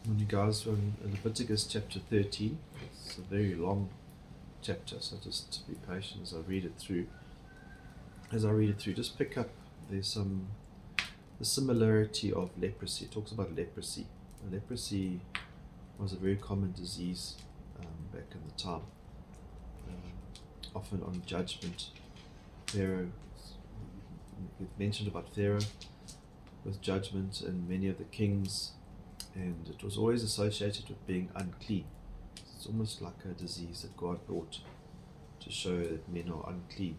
When you guys were in Leviticus chapter 13, it's a very long chapter, so just be patient as I read it through. Just pick up, there's the similarity of leprosy. It talks about leprosy. Leprosy was a very common disease back in the time. Often on judgment, Pharaoh, it's mentioned about Pharaoh with judgment and many of the kings, and it was always associated with being unclean. It's almost like a disease that God brought to show that men are unclean.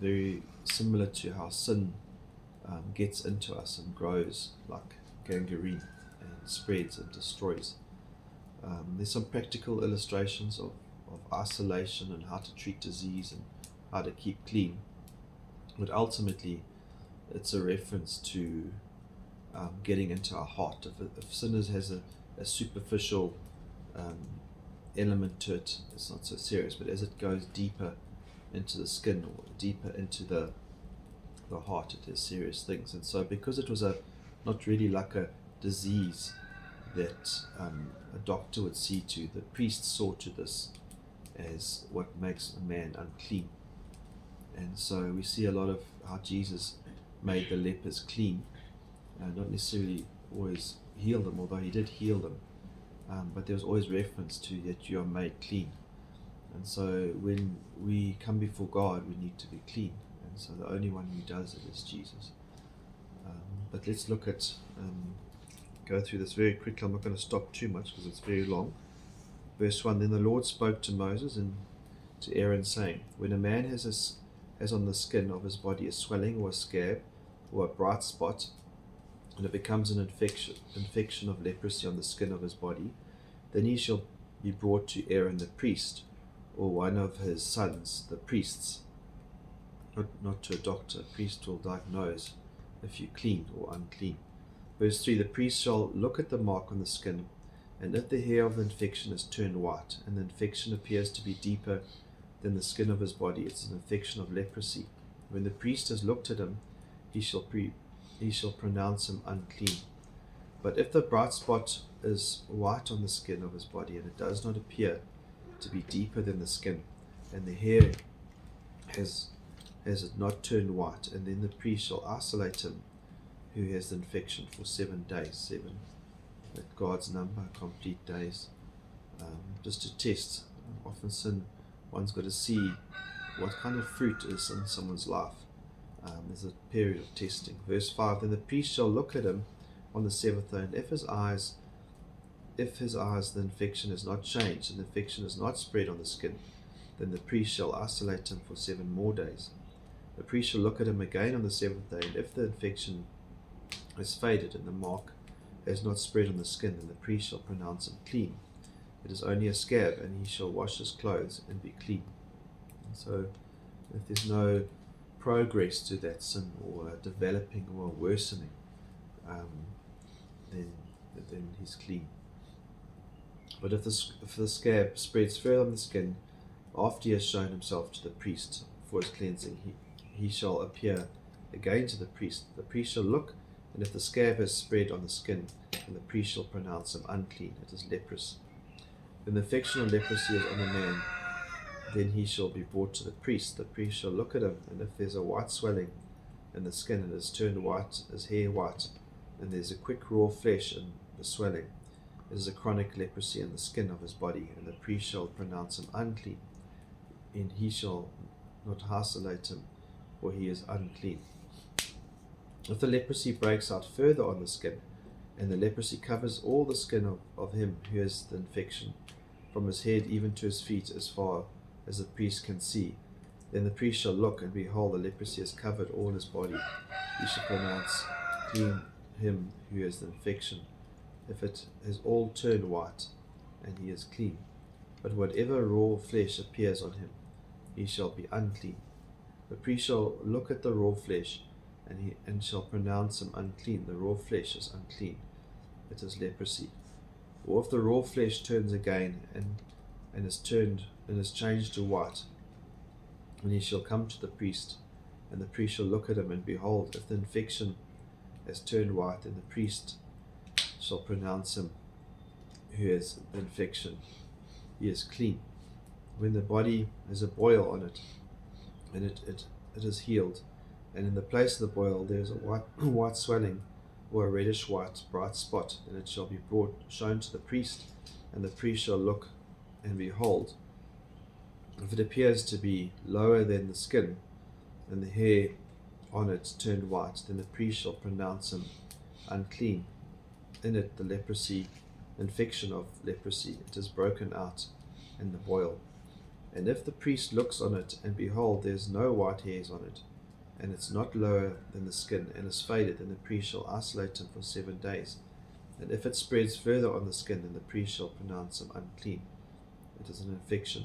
Very similar to how sin gets into us and grows like gangrene and spreads and destroys. There's some practical illustrations of isolation and how to treat disease and how to keep clean, but ultimately it's a reference to getting into our heart. If sinners has a superficial element to it, it's not so serious, but as it goes deeper into the skin or deeper into the heart, it has serious things. And so because it was not really like a disease that a doctor would see to, the priest saw to this as what makes a man unclean. And so we see a lot of how Jesus made the lepers clean, not necessarily always heal them, although he did heal them, but there was always reference to that you are made clean. And so when we come before God, we need to be clean, and so the only one who does it is Jesus. But let's look at go through this very quickly. I'm not going to stop too much because it's very long. Verse 1, then the Lord spoke to Moses and to Aaron, saying, when a man has on the skin of his body a swelling or a scab or a bright spot, and it becomes an infection of leprosy on the skin of his body, then he shall be brought to Aaron the priest, or one of his sons, the priests, not to a doctor. A priest will diagnose if you're clean or unclean. Verse 3, the priest shall look at the mark on the skin, and if the hair of the infection is turned white, and the infection appears to be deeper than the skin of his body, it's an infection of leprosy. When the priest has looked at him, he shall pronounce him unclean. But if the bright spot is white on the skin of his body, and it does not appear to be deeper than the skin, and the hair has it not turned white, and then the priest shall isolate him who has the infection for 7 days. 7, at God's number, complete days, just to test. Often sin, one's got to see what kind of fruit is in someone's life. There's a period of testing. Verse 5, then the priest shall look at him on the 7th day, and if his eyes the infection is not changed, and the infection is not spread on the skin, then the priest shall isolate him for 7 more days. The priest shall look at him again on the 7th day, and if the infection has faded and the mark has not spread on the skin, then the priest shall pronounce him clean. It is only a scab, and he shall wash his clothes and be clean. And so if there's no progress to that sin, or developing or worsening, then he's clean. But if the scab spreads further on the skin after he has shown himself to the priest for his cleansing, he shall appear again to the priest. The priest shall look, and if the scab has spread on the skin, then the priest shall pronounce him unclean. It is leprous. When the infection of leprosy is on a man, then he shall be brought to the priest. The priest shall look at him, and if there's a white swelling in the skin, and it is turned white, his hair white, and there's a quick raw flesh in the swelling, it is a chronic leprosy in the skin of his body, and the priest shall pronounce him unclean, and he shall not isolate him, for he is unclean. If the leprosy breaks out further on the skin, and the leprosy covers all the skin of him who has the infection, from his head even to his feet, as far as the priest can see, then the priest shall look, and behold, the leprosy has covered all his body. He shall pronounce clean him who has the infection, if it has all turned white, and he is clean. But whatever raw flesh appears on him, he shall be unclean. The priest shall look at the raw flesh, and shall pronounce him unclean. The raw flesh is unclean. It is leprosy. Or if the raw flesh turns again, and is changed to white, and he shall come to the priest, and the priest shall look at him, and behold, if the infection has turned white, then the priest shall pronounce him who has the infection, he is clean. When the body has a boil on it, and it is healed, and in the place of the boil there is a white swelling, or a reddish white bright spot, then it shall be shown to the priest, and the priest shall look, and behold, if it appears to be lower than the skin, and the hair on it turned white, then the priest shall pronounce him unclean. In it the leprosy, infection of leprosy, it is broken out in the boil. And if the priest looks on it, and behold, there is no white hairs on it, and it's not lower than the skin, and is faded, then the priest shall isolate him for 7 days. And if it spreads further on the skin, then the priest shall pronounce him unclean. It is an infection.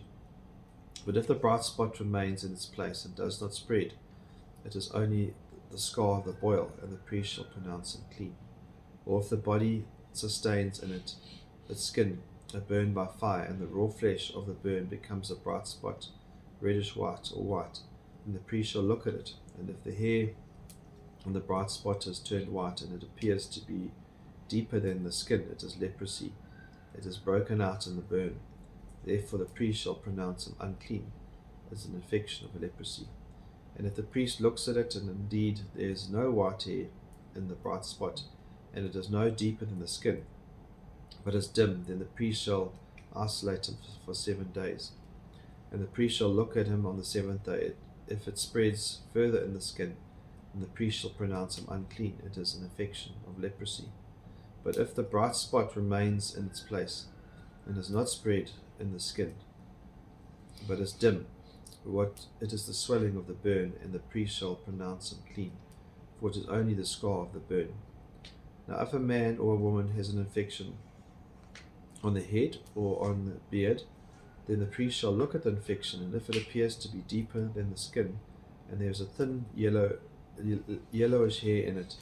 But if the bright spot remains in its place and does not spread, it is only the scar of the boil, and the priest shall pronounce him clean. Or if the body sustains in it its skin a burn by fire, and the raw flesh of the burn becomes a bright spot, reddish white or white, then the priest shall look at it, and if the hair on the bright spot has turned white, and it appears to be deeper than the skin, it is leprosy, it is broken out in the burn. Therefore the priest shall pronounce him unclean, as an infection of leprosy. And if the priest looks at it, and indeed there is no white hair in the bright spot, and it is no deeper than the skin, but is dim, then the priest shall isolate him for 7 days. And the priest shall look at him on the 7th day. If it spreads further in the skin, then the priest shall pronounce him unclean. It is an infection of leprosy. But if the bright spot remains in its place, and is not spread in the skin, but is dim, it is the swelling of the burn, and the priest shall pronounce him clean, for it is only the scar of the burn. Now if a man or a woman has an infection on the head or on the beard, then the priest shall look at the infection, and if it appears to be deeper than the skin, and there is a thin yellowish hair in it,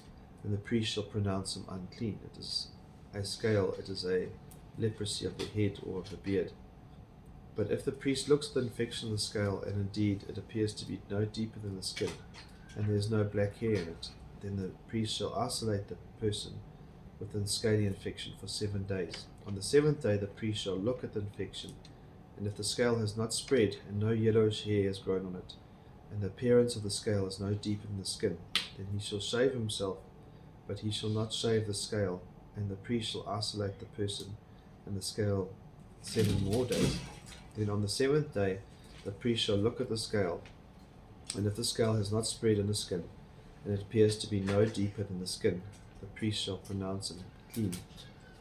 then the priest shall pronounce him unclean. It is a scale, it is a leprosy of the head or of the beard. But if the priest looks at the infection of the scale, and indeed it appears to be no deeper than the skin, and there is no black hair in it, then the priest shall isolate the person with the scaly infection for 7 days. On the 7th day the priest shall look at the infection, and if the scale has not spread, and no yellowish hair has grown on it, and the appearance of the scale is no deeper than the skin, then he shall shave himself, but he shall not shave the scale, and the priest shall isolate the person and the scale 7 more days. Then on the 7th day the priest shall look at the scale, and if the scale has not spread in the skin, and it appears to be no deeper than the skin, the priest shall pronounce him clean,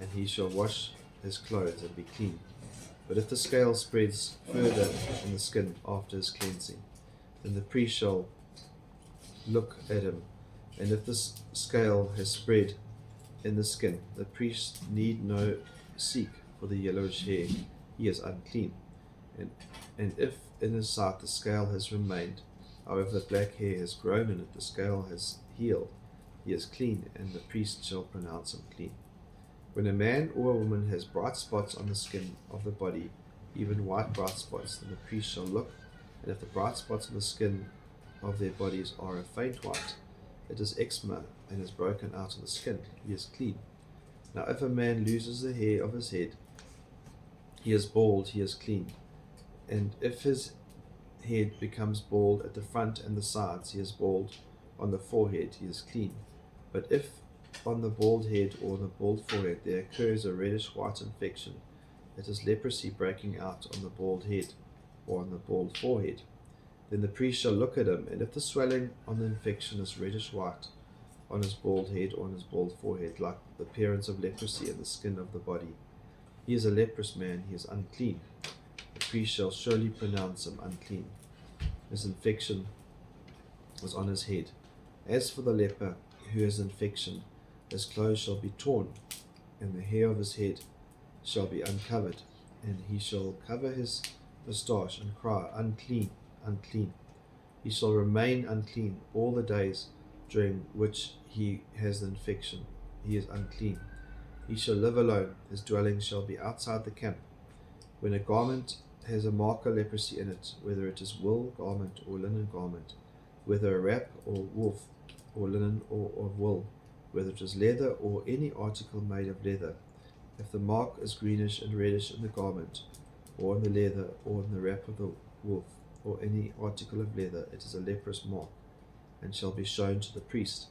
and he shall wash his clothes and be clean. But if the scale spreads further in the skin after his cleansing, then the priest shall look at him, and if the scale has spread in the skin, the priest need no seek for the yellowish hair, he is unclean. And if in his sight the scale has remained, however the black hair has grown in it, the scale has healed, he is clean, and the priest shall pronounce him clean. When a man or a woman has bright spots on the skin of the body, even white bright spots, then the priest shall look, and if the bright spots on the skin of their bodies are a faint white, it is eczema, and is broken out of the skin, he is clean. Now if a man loses the hair of his head, he is bald, he is clean. And if his head becomes bald at the front and the sides, he is bald on the forehead, he is clean. But if on the bald head or the bald forehead there occurs a reddish white infection, it is leprosy breaking out on the bald head or on the bald forehead. Then the priest shall look at him, and if the swelling on the infection is reddish white on his bald head or on his bald forehead, like the appearance of leprosy in the skin of the body, he is a leprous man, he is unclean. The priest shall surely pronounce him unclean. His infection was on his head. As for the leper who has infection, his clothes shall be torn, and the hair of his head shall be uncovered, and he shall cover his moustache and cry, unclean, unclean. He shall remain unclean all the days during which he has the infection. He is unclean. He shall live alone. His dwelling shall be outside the camp. When a garment has a mark of leprosy in it, whether it is wool garment or linen garment, whether a wrap or woof or linen or of wool, whether it is leather or any article made of leather, If the mark is greenish and reddish in the garment, or in the leather, or in the wrap of the wolf, or any article of leather, it is a leprous mark, and shall be shown to the priest.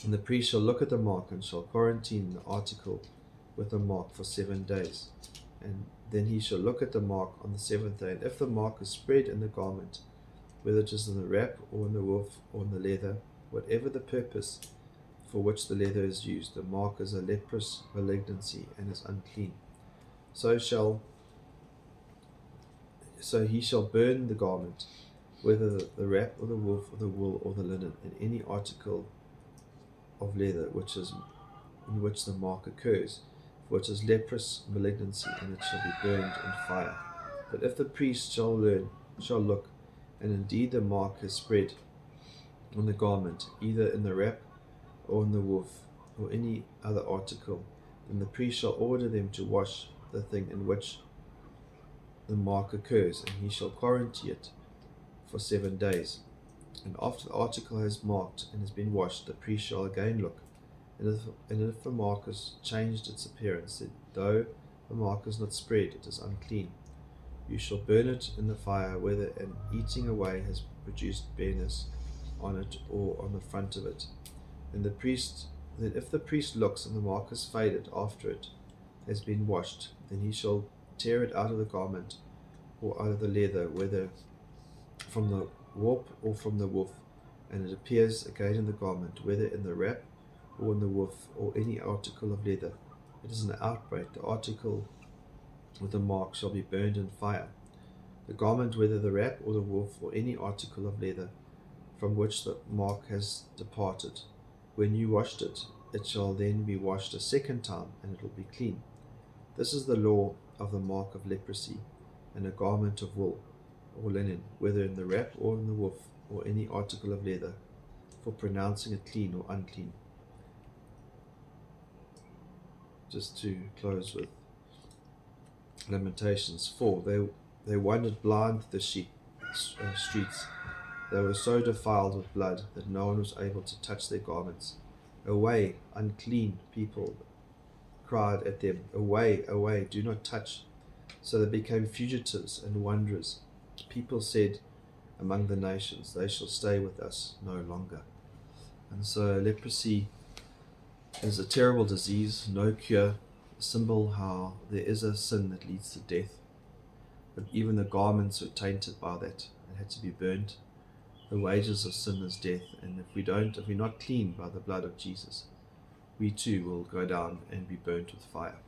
And the priest shall look at the mark, and shall quarantine the article with the mark for 7 days. And then he shall look at the mark on the 7th day, and if the mark is spread in the garment, whether it is in the wrap, or in the wolf, or in the leather, whatever the purpose for which the leather is used, the mark is a leprous malignancy, and is unclean. So he shall burn the garment, whether the wrap, or the wolf, or the wool, or the linen, and any article of leather in which the mark occurs, for it is leprous malignancy, and it shall be burned in fire. But if the priest shall look, and indeed the mark is spread on the garment, either in the wrap, or in the wolf, or any other article, then the priest shall order them to wash the thing in which the mark occurs, and he shall quarantine it for 7 days. And after the article has marked and has been washed, the priest shall again look, and if the mark has changed its appearance, then though the mark is not spread, it is unclean. You shall burn it in the fire, whether an eating away has produced bareness on it, or on the front of it. Then if the priest looks, and the mark has faded after it has been washed, then he shall tear it out of the garment, or out of the leather, whether from the warp or from the woof, and it appears again in the garment, whether in the wrap, or in the woof, or any article of leather. It is an outbreak. The article with the mark shall be burned in fire. The garment, whether the wrap, or the woof, or any article of leather from which the mark has departed, when you washed it, it shall then be washed a second time, and it will be clean. This is the law of the mark of leprosy, and a garment of wool or linen, whether in the wrap, or in the woof, or any article of leather, for pronouncing it clean or unclean. Just to close with Lamentations 4. They wandered blind the streets. They were so defiled with blood that no one was able to touch their garments. Away, unclean people, cried at them. Away, away, do not touch. So they became fugitives and wanderers. People said among the nations, they shall stay with us no longer. And so leprosy is a terrible disease, no cure, a symbol how there is a sin that leads to death. But even the garments were tainted by that and had to be burnt. The wages of sin is death, and if we're not clean by the blood of Jesus, we too will go down and be burnt with fire.